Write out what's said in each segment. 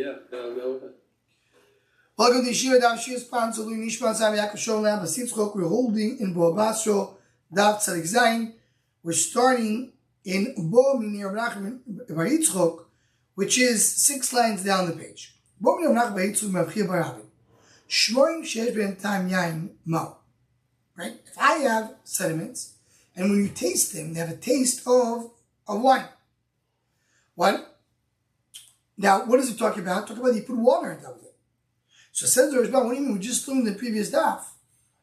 Yeah, go ahead. Welcome to Yeshiva, Daf Shir sponsor Louis Nishman Sam Yaakov Sholem Basitzchok. We're holding in Basra, Daf Tzadik Zayin. We're starting in Bo Minir Menachem Bar Yitzchok, which is 6 lines down the page. Bo Minir Menachem Bar Yitzchok Mevchir Bar Rabin. Shmoim Shesh Ben Tam Yain Mo. Right? If I have sediments, and when you taste them, they have a taste of wine. What? Now, what is it talking about? Talking about you put water on top of it. So it says the Rishbam, what do you mean? We just learned in the previous daf.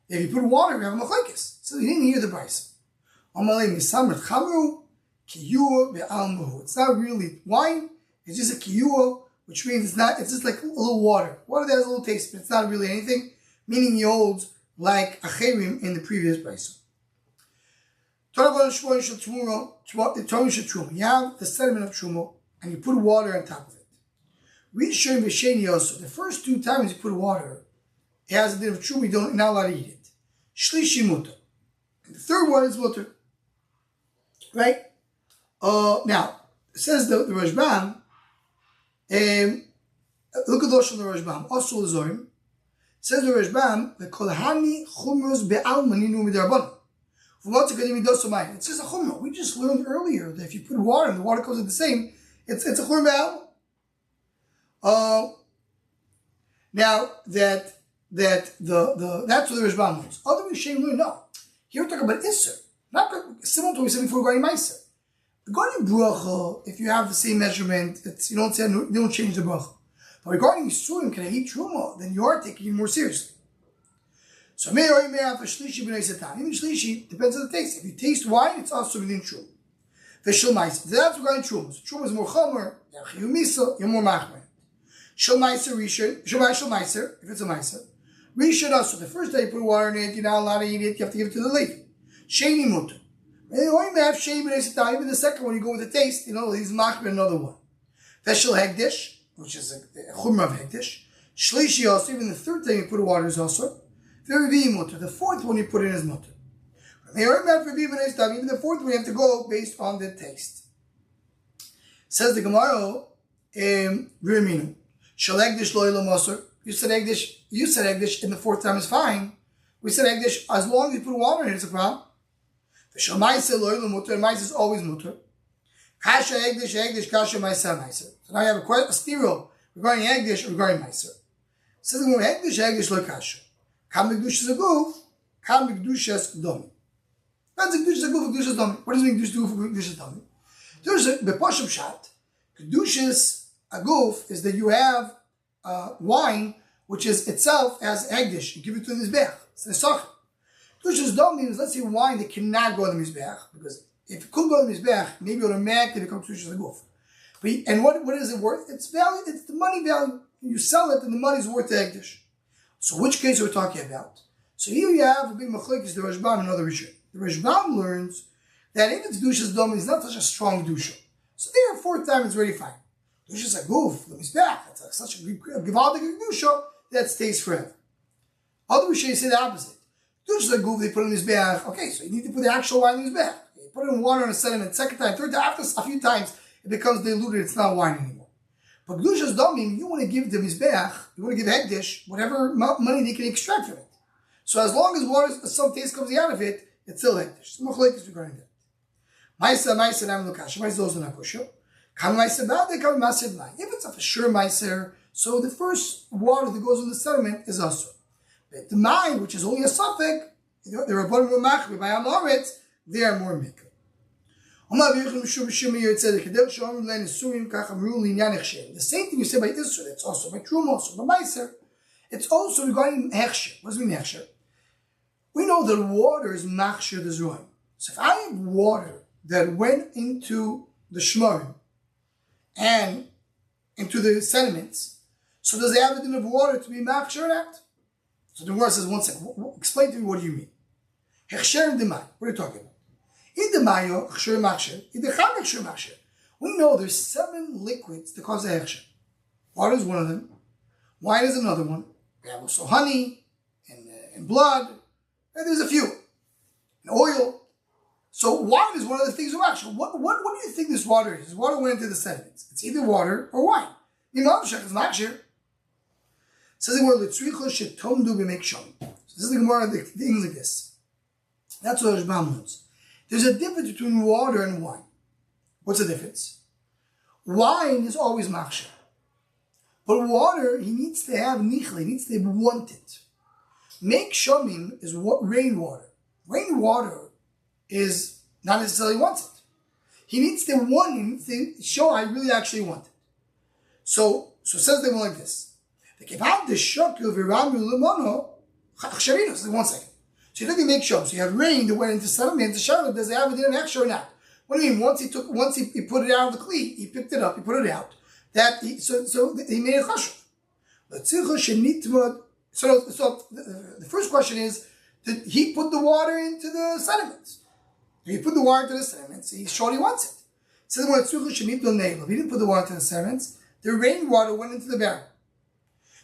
If you put water, you have a machlekes. So you didn't hear the brisa. It's not really wine. It's just a kiyua, which means it's just like a little water. Water that has a little taste, but it's not really anything. Meaning he holds like acherim in the previous brisa. You have the sediment of truma, and you put water on top of it. Rishon v'sheni also. The first 2 times you put water, it has a bit of truma. You're not allowed to eat it. Shlishi mutter. And the third one is mutter. Right? Now, it says the Rashbam, look at the Rashbam. Also the Zorim. Says the Rashbam, the kolhani chumros be'al maninu midarabon. It's just a chumrah. We just learned earlier that if you put water and the water comes out the same, it's a chumrah be'al. Now that's what the Rashbam learns. Other Rishonim learn no. Here we're talking about Isser, not similar to what we said before regarding Meiser. Regarding bracha, if you have the same measurement, you don't change the bracha. But regarding Yisurim, can I eat truma? Then you are taking it more seriously. So may or may have a shlishi b'nei satan. Even shlishi depends on the taste. If you taste wine, it's also within truma. V'shel Meiser. That's regarding truma. So truma is more chomer. You're more machmer. Shel Meiser Rishon, Shel Meiser, if it's a Meiser. Rishon also, the first day you put water in it, you're not allowed to eat it, you have to give it to the Levi. Sheni mutter. Or you may have sheni b'nei satan, even the second one, you go with the taste, he's machmer another one. Veshel Hegdish, which is a chumrah of Hegdish. Shlishi also, even the third time you put water is also. V'revi mutter, the fourth one you put in is mutter. Even the fourth one you have to go based on the taste. Says the Gemara, V'reminu. Shalagdish loyal moser. You said Egdish, and the fourth time is fine. We said Egdish, as long as you put water in it, it's a problem. The Shalmaisa loyal mutter, and Maisa is always mutter. Kasha Egdish, Kasha Maisa. So now you have a stereo regarding Egdish or regarding Maisa. So the Egdish lo Kasha. Kam Megdush is a goof, Kam Megdush is domi. That's a Gdush is a goof, Gdush is domi. What does Megdush do for Gdush is domi? There's a Bepashim Shat. Gdush is a goof is that you have wine, which is itself as Egdish. You give it to the Mizbeach. It's the Nesach. Gdushas dom means, let's say, wine that cannot go to the Mizbeach, because if it could go to the Mizbeach, maybe automatically becomes Gdushas goof. And what is it worth? It's value. It's the money value. You sell it, and the money is worth the Egdish. So which case are we talking about? So here you have a big machlekes, the Rashbam and another Rishon. The Rashbam learns that if it's Gdushas dom, it's not such a strong Gdusha. So there, fourth time, it's very fine. It's just a goof, the Mizbeach. It's such a givaldik Gdusha that stays forever. Other Rishonim say the opposite. Gdusha is a goof, they put in the Mizbeach. Okay, so you need to put the actual wine in the Mizbeach. You put it in water in a sediment, second time, third time, after a few times, it becomes diluted, it's not wine anymore. But Gdusha's domim, you want to give the Mizbeach, you want to give Hegdish, whatever money they can extract from it. So as long as water, some taste comes out of it, it's still Hegdish. So machlekes regarding that. Maisa, Nam Lukash. Maisa also not kosher. If it's a for sure Meiser, so the first water that goes in the sediment is also. But the Mai, which is only a suffix, the Rabbanim Ramach, by Amoritz, they are more mikra. The same thing you say by Isser, it's also by Truma, also by Meiser. It's also regarding Hechsher. What does it mean Hechsher? We know that water is Machsher the Zroim. So if I have water that went into the Shmorim, and into the sediments, so does it have a din of water to be machsher or not? So the Gemara says, one second, explain to me what do you mean? Hechsher and demai, what are you talking about? In demayo, hechsher machsher, in decham hechsher machsher. We know there's 7 liquids that cause the hechsher. Water is one of them, wine is another one, we have also honey, and blood, and there's a few, and oil. So wine is one of the things of action. What do you think this water is? This water went into the sediments. It's either water or wine. Mimavshach is makshir. Says the word Litzricha shetomdu b'mek shom. So this is the Gemara, the things like this. That's what Rashbam knows. There's a difference between water and wine. What's the difference? Wine is always makshir. But water, he needs to have nichla, he needs to want it. Make shomim is what rainwater. Rainwater is not necessarily wants it. He needs to want it, he needs to show I really actually want it. So says they one like this. The kevad the shokil v'ramu lemono chachavino. So 1 second. So you look at make shom. So you have rain that went into sediment, into shower. Does it have it in an extra or not? What do you mean? Once he put it out of the kli, he picked it up, he put it out. So he made a chashuv. So the first question is, did he put the water into the sediments? If he put the water into the sediments, he's sure he wants it. So if he didn't put the water into the sediments, the rainwater went into the barrel.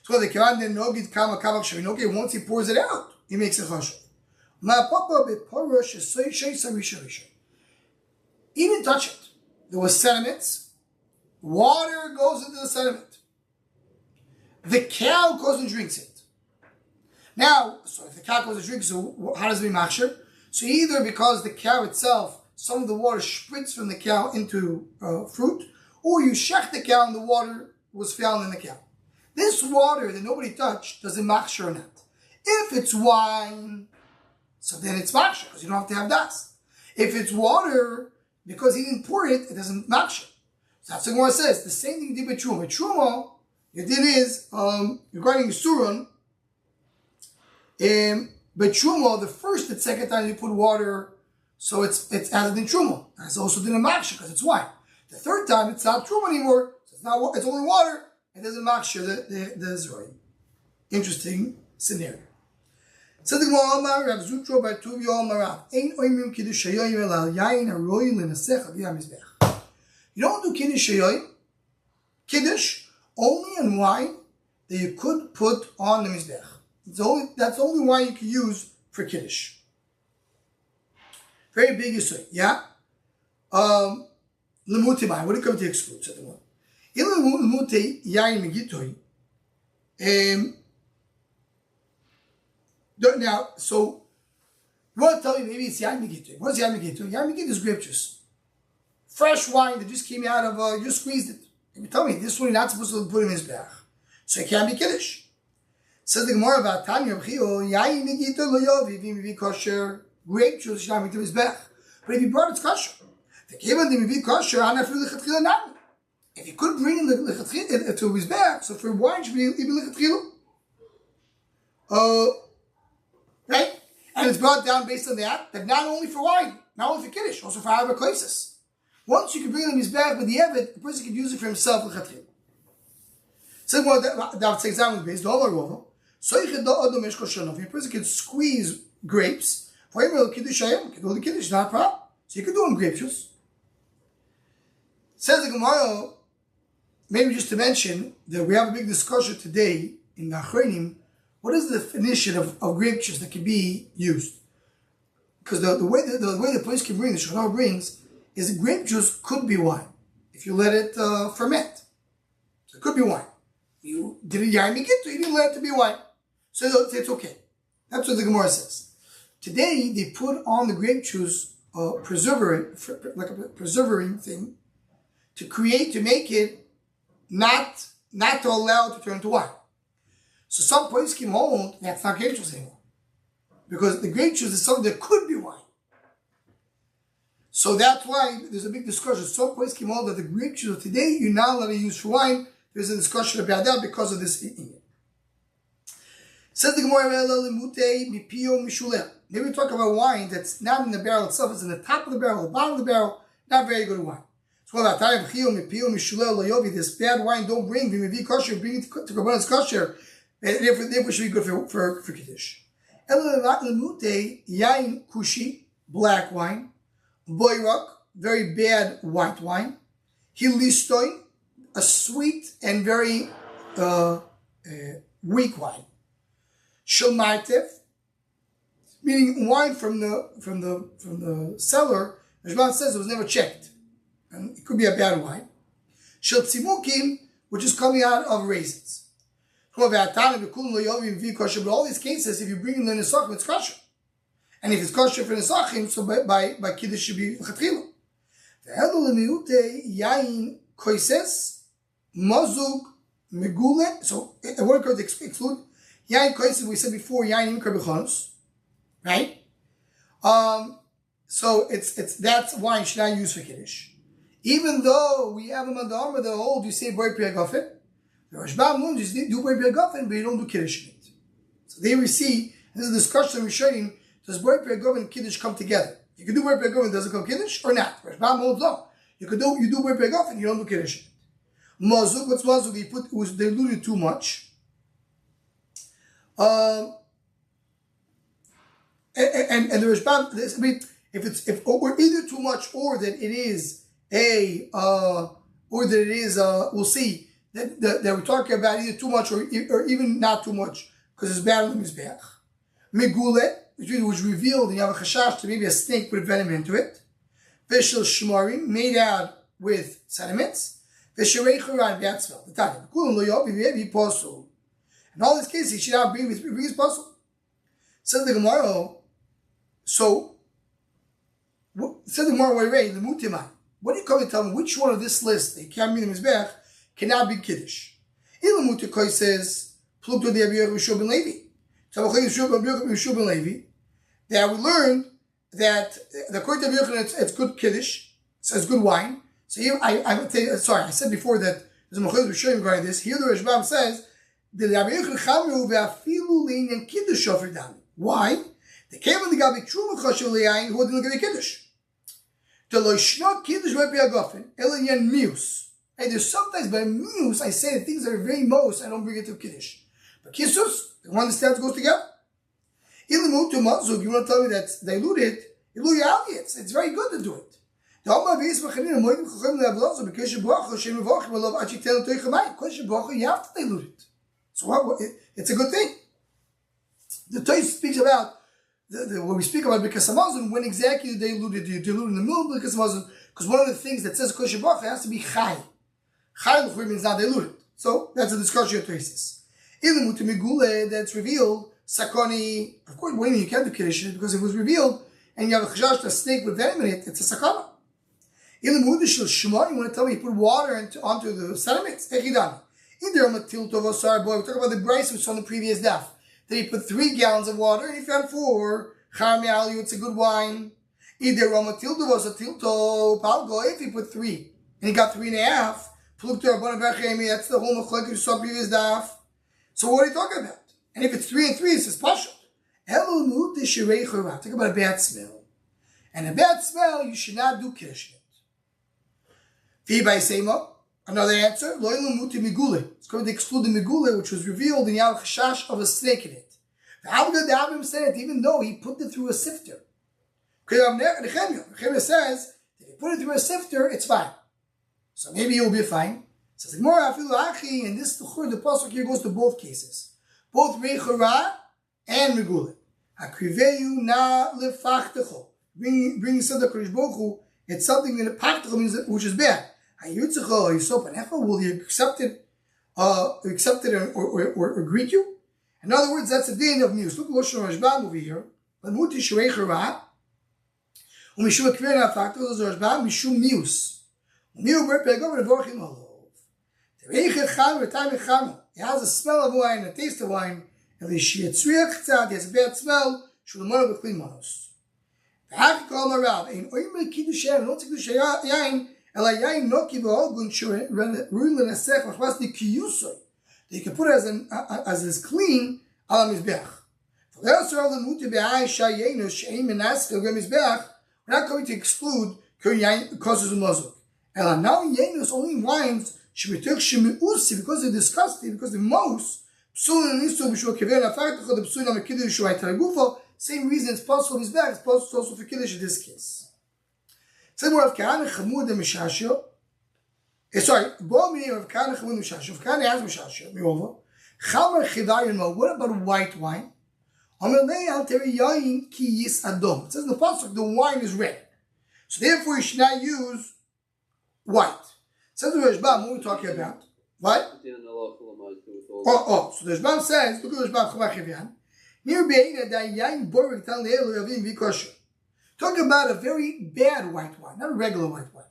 So the kivan then nogid kama kavak shavin. Okay, once he pours it out, he makes a chashuv. He didn't touch it. There was sediments. Water goes into the sediment. The cow goes and drinks it. Now, so if the cow goes and drinks it, how does it be machshir? So either because the cow itself, some of the water spritz from the cow into fruit, or you shech the cow and the water was found in the cow. This water that nobody touched doesn't machshir or not. If it's wine, so then it's machshir because you don't have to have das. If it's water, because he didn't pour it, it doesn't machshir. So that's what the Gemara says. The same thing you did with Truma. With Truma, you did is, regarding Surun, but Truma, the first and second time you put water, so it's added in Truma. And it's also done in Makshir because it's wine. The third time, it's not Truma anymore. So it's only water. It doesn't Makshir the Zeroi. Interesting scenario. So the Gemara, Rav Zutro bar Tuvia Marav, Ein oimim kiddush hayoyim elal yayin haroy lenasech aviyah mizbech. You don't do kiddush hayoyim, kiddush, only on wine that you could put on the mizbech. That's the only wine you can use for kiddush. Very big issue, yeah? Lemuti wine, what do you come to exclude? Said the one. Lemuti yayin megitoy. Now, so, you want to tell me maybe it's yayin megitoy. What's yayin megitoy? Yayin megitoy is grape juice. Fresh wine that just came out of, you squeezed it. You tell me, this one you're not supposed to put in his bag. So it can't be kiddush. Says the Gemara about Tanya, yayin megitoy lo yovi, v'im kosher, grape juice, yayin megitoy his bag. But if you brought it kosher, the kivan the mivi kosher, anafilu lechatchila nami. If you could bring in the lechatchila to his bag, so for wine should be even lechatchila. Right? And it's brought down based on that not only for wine, not only for kiddush, also for Arba Koises. Once you can bring in his bag with the Evet, the person can use it for himself lechatchila. So that's example based on Rova. So if a person can squeeze grapes, for him kiddush can do the kiddush, not a problem. So you can do it in grape juice. Says the Gemara, maybe just to mention that we have a big discussion today in the Achronim. What is the definition of grape juice that can be used? Because the way the place can bring, the Shulchan Aruch brings, is that grape juice could be wine if you let it ferment. So it could be wine. You did it yayin megitoy, you didn't let it to be wine. So it's okay. That's what the Gemara says. Today, they put on the grape juice like a preserving thing to make it not to allow it to turn to wine. So some places came hold that's not grape juice anymore. Because the grape juice is something that could be wine. So that's why there's a big discussion. Some places came hold that the grape juice of today you're not allowed to use for wine. There's a discussion about that because of this eating. Says the Gemara, maybe we talk about wine that's not in the barrel itself, it's in the top of the barrel, the bottom of the barrel, not very good wine. So this bad wine don't bring kosher, bring it to Kabbalah's kosher, and therefore should be good for Kiddush. Yain kushi, black wine, boirak, very bad white wine, hilistoin, a sweet and very weak wine. Shilmartev, meaning wine from the cellar. The Ramban says it was never checked, and it could be a bad wine. Shil tzimukim, which is coming out of raisins. But all these cases, if you bring in the nesachim, it's kosher. And if it's kosher for nesachim, so by kiddush should be chatchila. Yain koises mazug megule. So a word could exclude yain koises. We said before yain imkar b'chanos, right? So it's that's wine should not use for kiddush. Even though we have a madama that hold you say boy priyagofen, the Rashbam won't just do boy priyagofen, but you don't do kiddush in it. So there we see this is a discussion we're showing. Does boy priyagofen and kiddush come together? You can do boy priyagofen, does it come kiddush or not? Rashbam holds no. You do boy priyagofen, you don't do kiddush in it. Mazuk, what's mazuk? You put it was diluted too much. And the Rashbam, I mean, if or either too much or that it is we'll see that we're talking about either too much or even not too much because it's bad on the mizbeach. Megule, which was revealed and you have a chashash to maybe a snake put venom into it. Vishal shmarim, made out with sediments. Visharei churan bad smell. The time. In all these cases, he should not bring his puzzle. Says the Gemara. So. Said the Gemara, the mutimai. What do you come and tell me which one of this list that can't be the mizbech cannot be kiddush? Ilam mutikoi says plukto de Rabbi Yehoshua ben Levi. That we learned that the according to Rabbi Yehoshua it's good kiddush, so it's good wine. So here I said before that there's a machloek showing regarding this. Here the Rashbam says the Rabbi Yehoshua chamru ve'afilu leinen kiddush offer dami. Why? They came when they got big truma chashuv leyayin who didn't give a kiddush. There's sometimes by mius I say that things that are very most I don't bring it to kiddush, but kisus the one that stands goes together. You want to tell me that's diluted? It's very good to do it. You have to dilute it. So it's a good thing. The Torah speaks about. When we speak about Birkas Hamazon, when exactly you dilute it? Do you dilute in the middle of Birkas Hamazon? Because one of the things that says kosher bracha has to be chai. Chai means not diluted. So that's a discussion of traces. Even with the megule that's revealed, sakoni. Of course, when you can't do kiddush because it was revealed, and you have a chajash, a snake with venom in it, it's a sakana. Even with the shema, you want to tell me you put water onto the sediments? Echidami. Either I'm a tilt of a sar boy. We talk about the bryce we saw on the previous daf. That he put 3 gallons of water and he found 4. Charmialu, it's a good wine. Either Ramatildo was a tilto, Palgo, if he put 3 and he got 3.5, Plukter, Bonabachemi, that's the whole Machlek you saw previous daf. So what are you talking about? And if it's 3 and 3, it says Pasha. Elul Tishrei Chorah. Talk about a bad smell. And a bad smell, you should not do kiddush in it. Fi by Seima. Another answer, it's going to exclude the migule, which was revealed in Yav Chashash of a snake in it. The Abdul said it, even though he put it through a sifter. Nechemia says, if you put it through a sifter, it's fine. So maybe you'll be fine. Says the Gemara, and this the pasuk here goes to both cases, both Rechora and migule. Hakriveyu na lefachtecho. Bringing Sadar Kodesh Baruch Hu, it's something that pachtecho means which is bad. Will he accept it or greet you? In other words, that's a din of news. Look at Lashon Rashbam over here. Lamuti Shrei Chara. Umishum Kvena Factor, those are Rashbam, Mishum Mius. Miu Berpegov and Vorchim Olov. The Reiche Cham, Retime Cham. He has a smell of wine, a taste of wine, and the Shietzriach Tzad, he has a bad smell, Shulamon of Clean Manos. The Haki Kol Marav, in Oime Kiddush Yain, not Kiddush Yain, that you can put it as clean ala mizbeach. We're not going to exclude causes of mazuk. Now yenus only wines because they're disgusting, because the most same reason it's possible mizbeach, it's possible also for kiddush in this case. Say more of Kahana Chamud and Mishashio. Sorry, Bo meaning of Kahana Chamud and Mishashio. If Kahana has Mishashio, Miova. Chamar Chidayin Mo. What about white wine? Amelei al Teri Yain Ki Yis Adom. It says in the pasuk the wine is red, so therefore you should not use white. It says the Rashbam, what we're talking about. What? So the Rashbam says, look at the Rashbam Chavach Evyan. Near Beina da yain borik tal leelu yavim vikosher. Talking about a very bad white wine, not a regular white wine.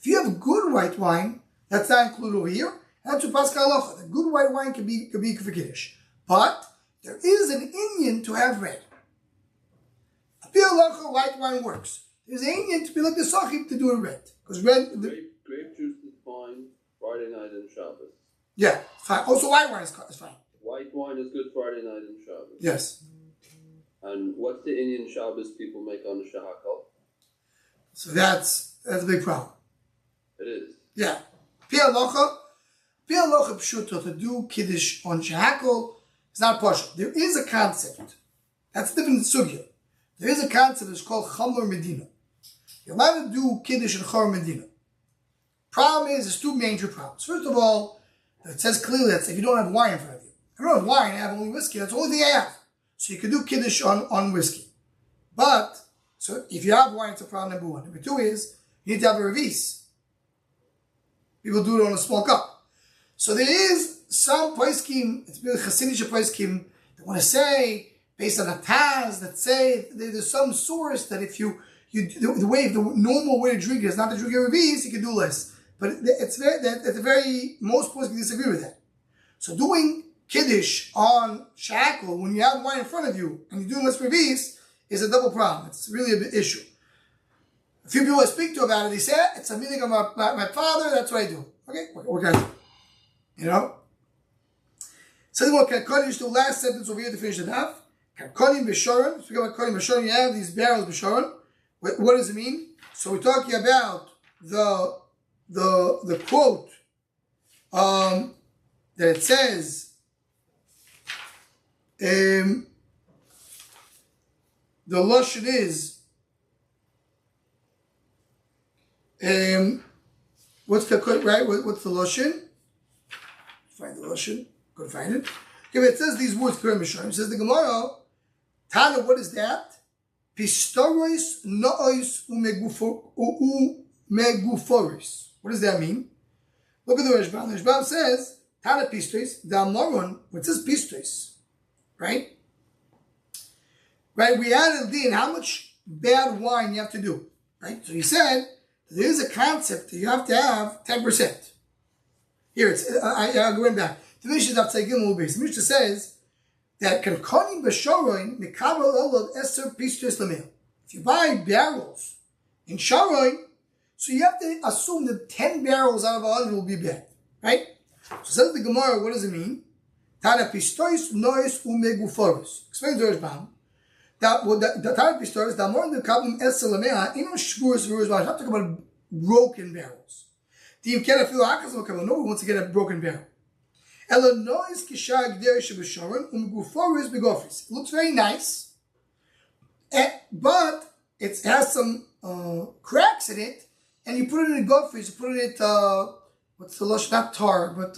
If you have good white wine, that's not included over here. That's what Pascal Halacha. The good white wine can be for Kiddush. But there is an Indian to have red. A Pia Halacha white wine works. There's an Indian to be like the Sachib to do a red. Because red... Grape juice is fine Friday night and Shabbos. Yeah, fine. Also white wine is fine. White wine is good Friday night and Shabbos. Yes. And what's the Indian Shabbos people make on the Shahakal? So that's a big problem. It is. Yeah. Pia Halacha Pshuto to do Kiddush on Shahakal is not partial. There is a concept. That's different than Sugya. There is a concept that's called Chamor Medina. You're allowed to do Kiddush in Chamor Medina. Problem is, there's two major problems. First of all, it says clearly that if you don't have wine in front of you. If you don't have wine, I have only whiskey. That's the only thing I have. So you can do Kiddush on whiskey. But, so if you have wine, it's a problem number one. Number two is, you need to have a revis. People do it on a small cup. So there is some poskim, it's really Hasidic poskim, that want to say, based on the Taz, that say there's some source that if the normal way to drink it is not to drink a revis, you can do less. But most poskim disagree with that. So doing Kiddush on Shakal, when you have wine in front of you and you're doing less revis, is a double problem. It's really a big issue. A few people I speak to about it, they say, it's a meeting of my father, that's what I do. Okay, what can I do? You know? So then what Karkonim, the last sentence over here to finish the daf. Karkonim B'Shoron. Speaking about Karkonim B'Shoron, you have these barrels B'Shoron. What does it mean? So we're talking about the quote that it says the lashon is what's the right? What's the lashon? Find the lashon. Go find it. Okay, it says these words. It says the Gemara. Tana, what is that? Pistoris nois umeguforis. What does that mean? Look at the Rashbam. The Rashbam says Tana pistoris. The Amoron. What says pistoris? Right. Right. We added in how much bad wine you have to do. Right. So he said there is a concept that you have to have 10%. Here it's I'm going back. The Mishnah says that Karkonim B'Shoron Mikabel Olav Eser Pistos Lamil. If you buy barrels in Sharon, so you have to assume that 10 barrels out of 100 will be bad, right? So says the Gemara, what does it mean? Tana Pistos Nois Umeguforos. Explain to Rashbam. The Tana Pistos, the more than the Kabbalah Eser Lamil, in Shvuros V'Ruz, I'm not talking about broken barrels. No one wants to get a broken barrel. It looks very nice, but it has some cracks in it, and you put it in a gofris, you put it in what's the lush, not tar, but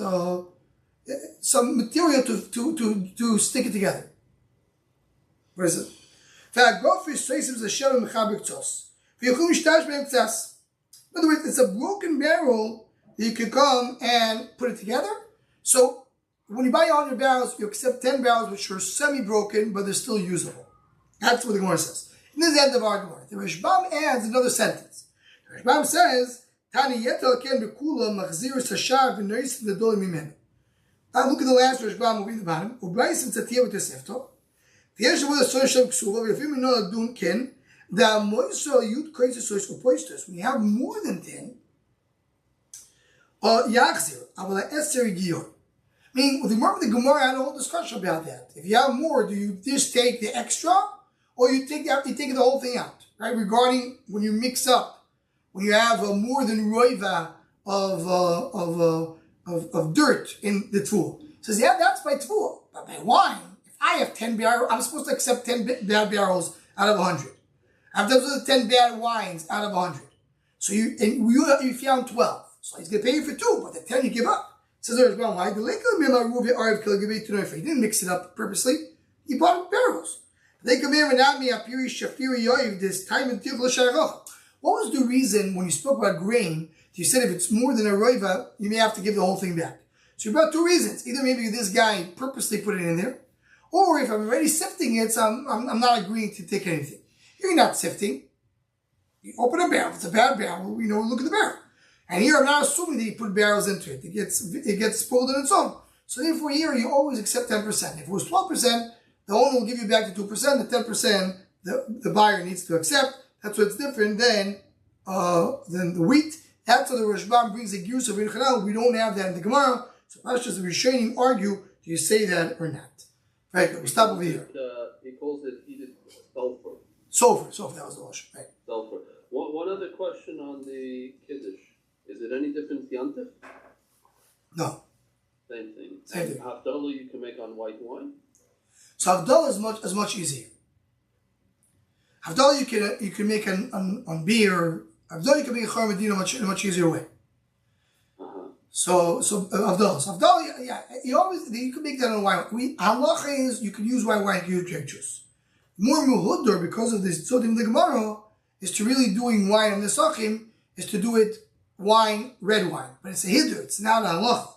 some material to stick it together. What is it? In other words, it's a broken barrel that you can come and put it together. So when you buy 100 barrels, you accept 10 barrels which are semi-broken, but they're still usable. That's what the Gemara says. And this is the end of our Gemara. The Rashbam adds another sentence. The Rashbam says, Tani yetel ken bekula machzir sashar v'nois l'dol mimenu. Now look at the last Rashbam over the bottom. U'brayis tzatiyah v'tesefto. V'yesh avod asoy shem ksuva v'yafim minol adun ken da moiso yud koises sois upoistos. When you have more than 10, yachzir aval ha'eser giyor. Meaning, the Gemara had a whole discussion about that. If you have more, do you just take the extra, or you take the whole thing out? Right? Regarding when you mix up, when you have more than roiva of dirt in the tful. Says, yeah, that's my tful. But my wine, if I have 10 barrels, I'm supposed to accept 10 bad barrels out of 100. I'm supposed to 10 bad wines out of 100. So you found 12. So he's going to pay you for 2, but the 10 you give up. Says there's one why. He didn't mix it up purposely. He bought barrels. They come here and at me this time in What was the reason when you spoke about grain? You said if it's more than a roiva, you may have to give the whole thing back. So you brought two reasons. Either maybe this guy purposely put it in there, or if I'm already sifting it, so I'm not agreeing to take anything. You're not sifting. You open a barrel. If it's a bad barrel, look at the barrel. And here I'm not assuming that you put barrels into it. It gets spoiled on its own. So therefore here you always accept 10%. If it was 12%, the owner will give you back the 2%. The 10% the buyer needs to accept. That's what's different than the wheat. That's how the Rashbam brings a gears of Chanel. We don't have that in the Gemara. So Pashas the Rishonim argue, do you say that or not? Right, we'll stop over here. He calls it heated sulfur. Sulfur, that was the Lashon, right? Sulfur. One other question on the Kiddush. Is it any different Yantif? No. Same thing. Same thing. Havdalah you can make on white wine? So Havdalah is much easier. Havdalah you can make on beer. Havdalah you can make a Chor Medina in a much easier way. So Havdalah. So Havdalah, yeah, you can make that on wine. Halacha is you can use white wine, you can use grape juice. More muhuddar because of this Sodim the Gemara is to really doing wine on the Sachim is to do it red wine. But it's a hiddur, it's not a halacha.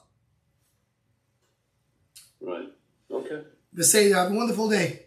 Right. Okay. But say, have a wonderful day.